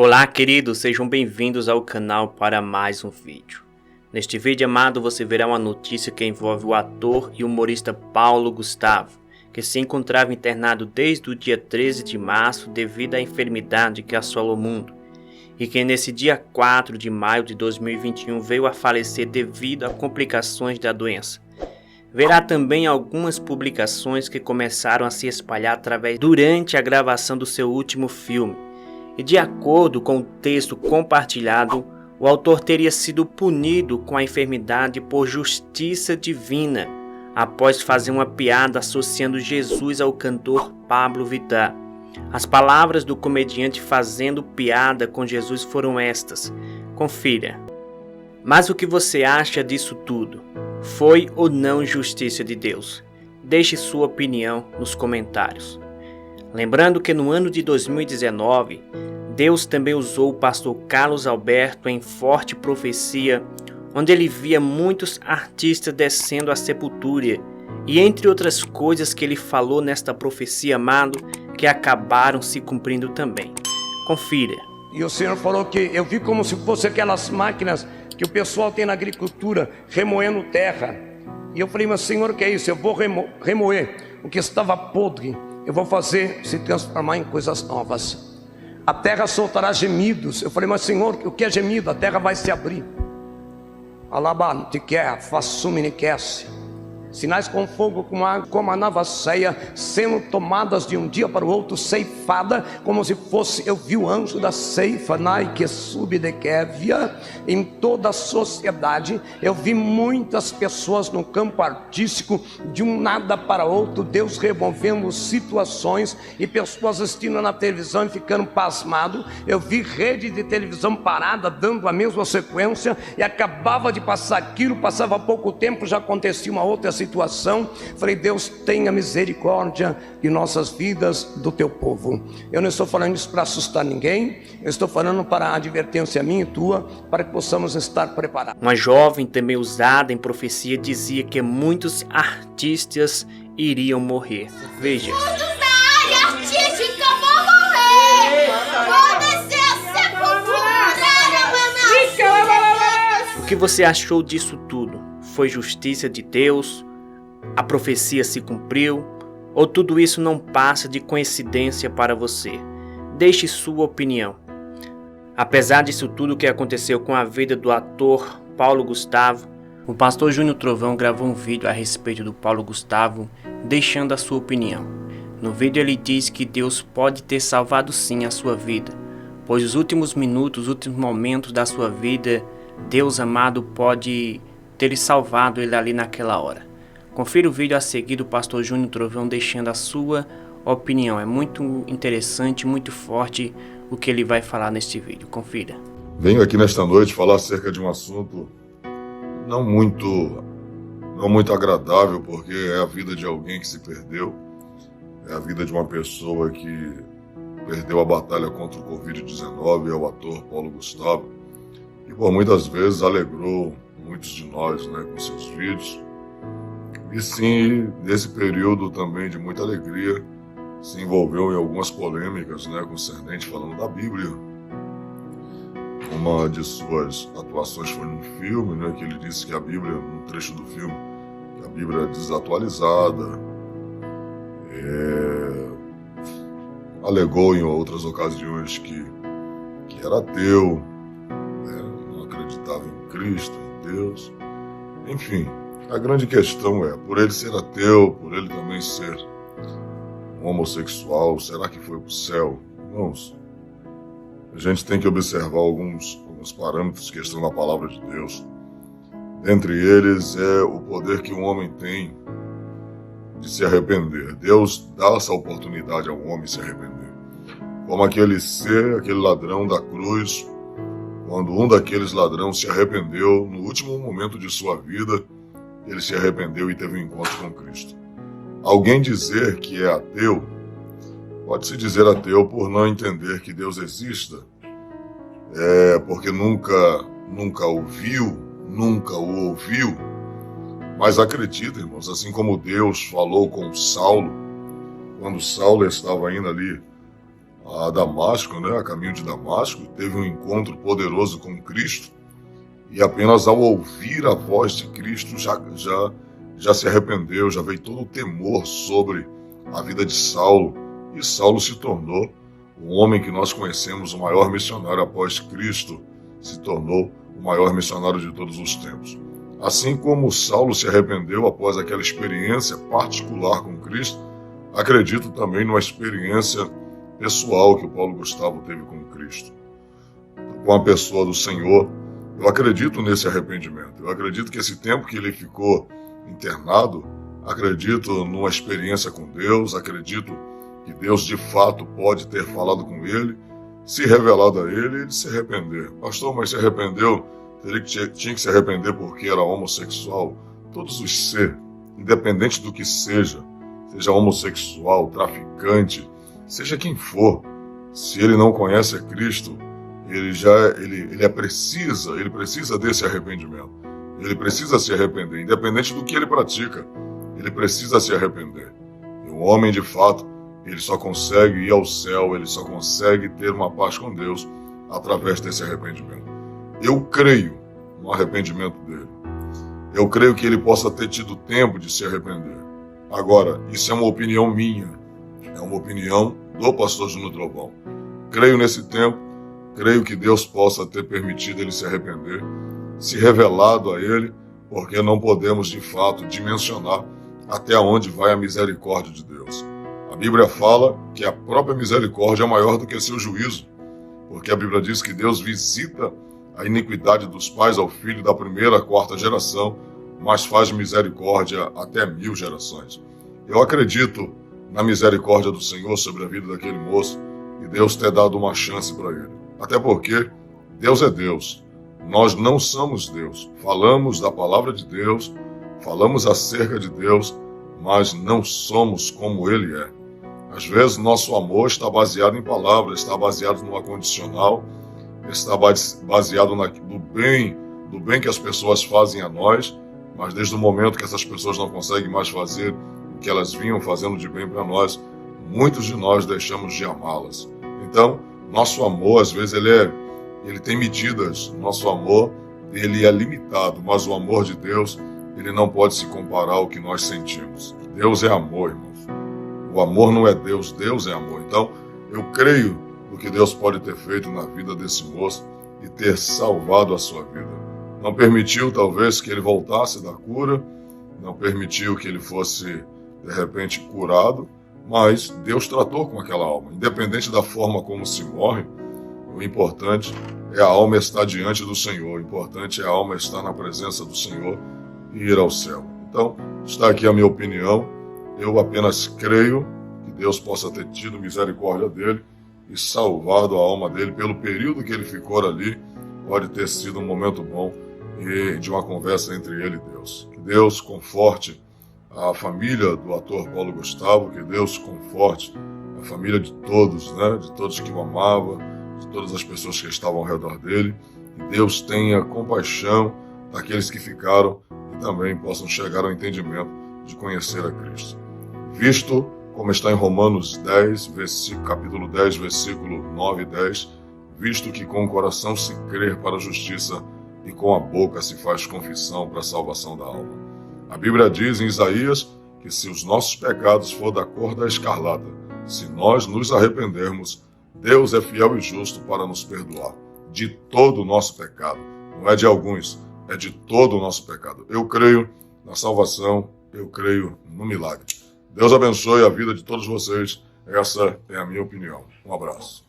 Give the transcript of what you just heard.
Olá, queridos, sejam bem-vindos ao canal para mais um vídeo. Neste vídeo, amado, você verá uma notícia que envolve o ator e humorista Paulo Gustavo, que se encontrava internado desde o dia 13 de março devido à enfermidade que assolou o mundo, e que nesse dia 4 de maio de 2021 veio a falecer devido a complicações da doença. Verá também algumas publicações que começaram a se espalhar durante a gravação do seu último filme. E de acordo com o texto compartilhado, o autor teria sido punido com a enfermidade por justiça divina, após fazer uma piada associando Jesus ao cantor Pablo Vittar. As palavras do comediante fazendo piada com Jesus foram estas. Confira. Mas o que você acha disso tudo? Foi ou não justiça de Deus? Deixe sua opinião nos comentários. Lembrando que no ano de 2019, Deus também usou o pastor Carlos Alberto em forte profecia, onde ele via muitos artistas descendo à sepultura, e entre outras coisas que ele falou nesta profecia, amado, que acabaram se cumprindo também. Confira. E o Senhor falou que eu vi como se fosse aquelas máquinas que o pessoal tem na agricultura, remoendo terra. E eu falei, mas Senhor, o que é isso? Eu vou remoer o que estava podre, eu vou fazer se transformar em coisas novas. A terra soltará gemidos. Eu falei, mas Senhor, o que é gemido? A terra vai se abrir. Alabantiquer, façuminiquece. Sinais com fogo, com água, como a navaceia, sendo tomadas de um dia para o outro, ceifada, como se fosse, eu vi o anjo da ceifa, que sube de Kévia, em toda a sociedade. Eu vi muitas pessoas no campo artístico, de um nada para outro, Deus removendo situações, e pessoas assistindo na televisão e ficando pasmado. Eu vi rede de televisão parada, dando a mesma sequência, e acabava de passar aquilo, passava pouco tempo, já acontecia uma outra situação. Falei, Deus, tenha misericórdia de nossas vidas, do teu povo. Eu não estou falando isso para assustar ninguém, eu estou falando para a advertência minha e tua, para que possamos estar preparados. Uma jovem também usada em profecia dizia que muitos artistas iriam morrer. Veja. Todos da área artística vão morrer. Vão descer a sepultura. O que você achou disso tudo? Foi justiça de Deus? A profecia se cumpriu? Ou tudo isso não passa de coincidência para você? Deixe sua opinião. Apesar disso tudo que aconteceu com a vida do ator Paulo Gustavo, o pastor Júnior Trovão gravou um vídeo a respeito do Paulo Gustavo, deixando a sua opinião. No vídeo ele diz que Deus pode ter salvado sim a sua vida, pois os últimos minutos, os últimos momentos da sua vida, Deus amado pode ter salvado ele ali naquela hora. Confira o vídeo a seguir do pastor Júnior Trovão deixando a sua opinião. É muito interessante, muito forte o que ele vai falar neste vídeo. Confira. Venho aqui nesta noite falar acerca de um assunto não muito agradável, porque é a vida de alguém que se perdeu. É a vida de uma pessoa que perdeu a batalha contra o Covid-19, é o ator Paulo Gustavo, e por muitas vezes alegrou muitos de nós, com seus vídeos. E sim, nesse período também de muita alegria, se envolveu em algumas polêmicas, concernente falando da Bíblia. Uma de suas atuações foi num filme, que ele disse que a Bíblia, num trecho do filme, que a Bíblia é desatualizada. Alegou em outras ocasiões que era ateu, não acreditava em Cristo, em Deus. Enfim, a grande questão é, por ele ser ateu, por ele também ser um homossexual, será que foi para o céu? Irmãos, a gente tem que observar alguns parâmetros que estão na palavra de Deus. Dentre eles é o poder que um homem tem de se arrepender. Deus dá essa oportunidade ao homem se arrepender. Como aquele ladrão da cruz, quando um daqueles ladrões se arrependeu, no último momento de sua vida, ele se arrependeu e teve um encontro com Cristo. Alguém dizer que é ateu, pode-se dizer ateu por não entender que Deus exista, porque nunca o ouviu, mas acredita, irmãos, assim como Deus falou com Saulo, quando Saulo estava indo ali a Damasco, né, a caminho de Damasco, teve um encontro poderoso com Cristo, e apenas ao ouvir a voz de Cristo já se arrependeu, já veio todo o temor sobre a vida de Saulo, e Saulo se tornou o homem que nós conhecemos, o maior missionário após Cristo, se tornou o maior missionário de todos os tempos. Assim como Saulo se arrependeu após aquela experiência particular com Cristo, acredito também numa experiência pessoal que o Paulo Gustavo teve com Cristo, com a pessoa do Senhor. Eu acredito nesse arrependimento. Eu acredito que esse tempo que ele ficou internado, acredito numa experiência com Deus, acredito que Deus de fato pode ter falado com ele, se revelado a ele e ele se arrepender. Pastor, mas se arrependeu, tinha que se arrepender porque era homossexual. Todos os seres, independente do que seja homossexual, traficante, seja quem for, se ele não conhece a Cristo, ele precisa desse arrependimento. Ele precisa se arrepender, independente do que ele pratica, ele precisa se arrepender. E o homem, de fato, ele só consegue ir ao céu, ele só consegue ter uma paz com Deus através desse arrependimento. Eu creio no arrependimento dele. Eu creio que ele possa ter tido tempo de se arrepender. Agora, isso é uma opinião minha, é uma opinião do pastor Júnior Trovão. Creio nesse tempo, creio que Deus possa ter permitido ele se arrepender, se revelado a ele, porque não podemos, de fato, dimensionar até onde vai a misericórdia de Deus. A Bíblia fala que a própria misericórdia é maior do que seu juízo, porque a Bíblia diz que Deus visita a iniquidade dos pais ao filho da primeira à quarta geração, mas faz misericórdia até 1000 gerações. Eu acredito na misericórdia do Senhor sobre a vida daquele moço e Deus ter dado uma chance para ele. Até porque Deus é Deus, nós não somos Deus. Falamos da palavra de Deus, falamos acerca de Deus, mas não somos como Ele é. Às vezes nosso amor está baseado em palavras, está baseado no condicional, está baseado no bem que as pessoas fazem a nós, mas desde o momento que essas pessoas não conseguem mais fazer o que elas vinham fazendo de bem para nós, muitos de nós deixamos de amá-las. Então, nosso amor, às vezes, ele tem medidas. Nosso amor, ele é limitado, mas o amor de Deus, ele não pode se comparar ao que nós sentimos. Deus é amor, irmãos. O amor não é Deus, Deus é amor. Então, eu creio no que Deus pode ter feito na vida desse moço e ter salvado a sua vida. Não permitiu, talvez, que ele voltasse da cura, não permitiu que ele fosse, de repente, curado, mas Deus tratou com aquela alma. Independente da forma como se morre, o importante é a alma estar diante do Senhor, o importante é a alma estar na presença do Senhor e ir ao céu. Então, está aqui a minha opinião. Eu apenas creio que Deus possa ter tido misericórdia dele e salvado a alma dele pelo período que ele ficou ali. Pode ter sido um momento bom de uma conversa entre ele e Deus. Que Deus conforte a família do ator Paulo Gustavo, que Deus conforte a família de todos, né? De todos que o amavam, de todas as pessoas que estavam ao redor dele. Que Deus tenha compaixão daqueles que ficaram e também possam chegar ao entendimento de conhecer a Cristo. Visto como está em Romanos 10, capítulo 10, versículo 9 e 10, visto que com o coração se crê para a justiça e com a boca se faz confissão para a salvação da alma. A Bíblia diz em Isaías que se os nossos pecados for da cor da escarlata, se nós nos arrependermos, Deus é fiel e justo para nos perdoar de todo o nosso pecado. Não é de alguns, é de todo o nosso pecado. Eu creio na salvação, eu creio no milagre. Deus abençoe a vida de todos vocês. Essa é a minha opinião. Um abraço.